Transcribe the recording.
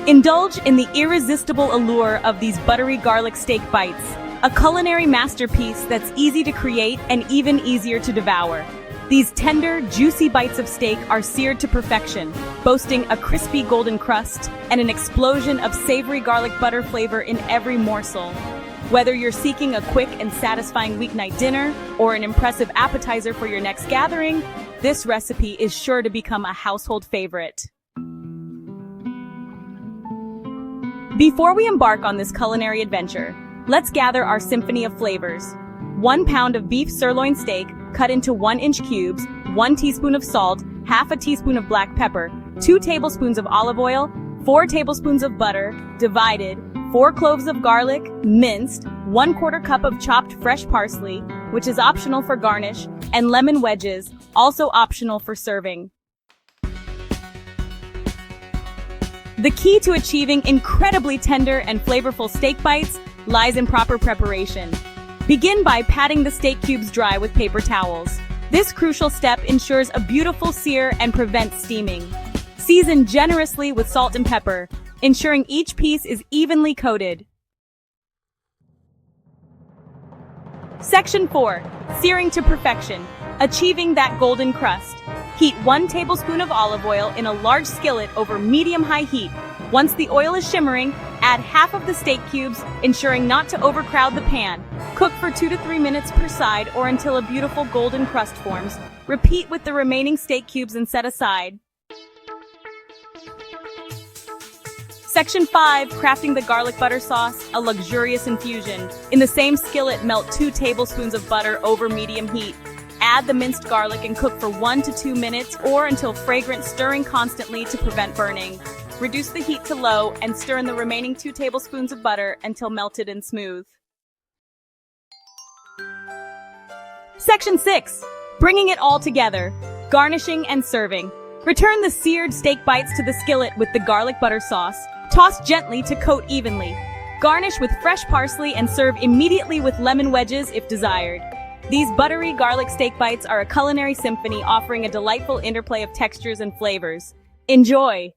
Indulge in the irresistible allure of these buttery garlic steak bites, a culinary masterpiece that's easy to create and even easier to devour. These tender, juicy bites of steak are seared to perfection, boasting a crispy golden crust and an explosion of savory garlic butter flavor in every morsel. Whether you're seeking a quick and satisfying weeknight dinner or an impressive appetizer for your next gathering, this recipe is sure to become a household favorite. Before we embark on this culinary adventure, let's gather our symphony of flavors. 1 pound of beef sirloin steak cut into 1-inch cubes, 1 teaspoon of salt, half a teaspoon of black pepper, 2 tablespoons of olive oil, 4 tablespoons of butter, divided, 4 cloves of garlic, minced, 1/4 cup of chopped fresh parsley, which is optional for garnish, and lemon wedges, also optional for serving. The key to achieving incredibly tender and flavorful steak bites lies in proper preparation. Begin by patting the steak cubes dry with paper towels. This crucial step ensures a beautiful sear and prevents steaming. Season generously with salt and pepper, ensuring each piece is evenly coated. Section 4. Searing to perfection, achieving that golden crust. Heat 1 tablespoon of olive oil in a large skillet over medium-high heat. Once the oil is shimmering, add half of the steak cubes, ensuring not to overcrowd the pan. Cook for 2 to 3 minutes per side or until a beautiful golden crust forms. Repeat with the remaining steak cubes and set aside. Section 5. Crafting the garlic butter sauce, a luxurious infusion. In the same skillet, melt 2 tablespoons of butter over medium heat. Add the minced garlic and cook for 1 to 2 minutes or until fragrant, stirring constantly to prevent burning. Reduce the heat to low and stir in the remaining 2 tablespoons of butter until melted and smooth. Section 6. Bringing it all together, garnishing and serving. Return the seared steak bites to the skillet with the garlic butter sauce. Toss gently to coat evenly. Garnish with fresh parsley and serve immediately with lemon wedges if desired. These buttery garlic steak bites are a culinary symphony offering a delightful interplay of textures and flavors. Enjoy!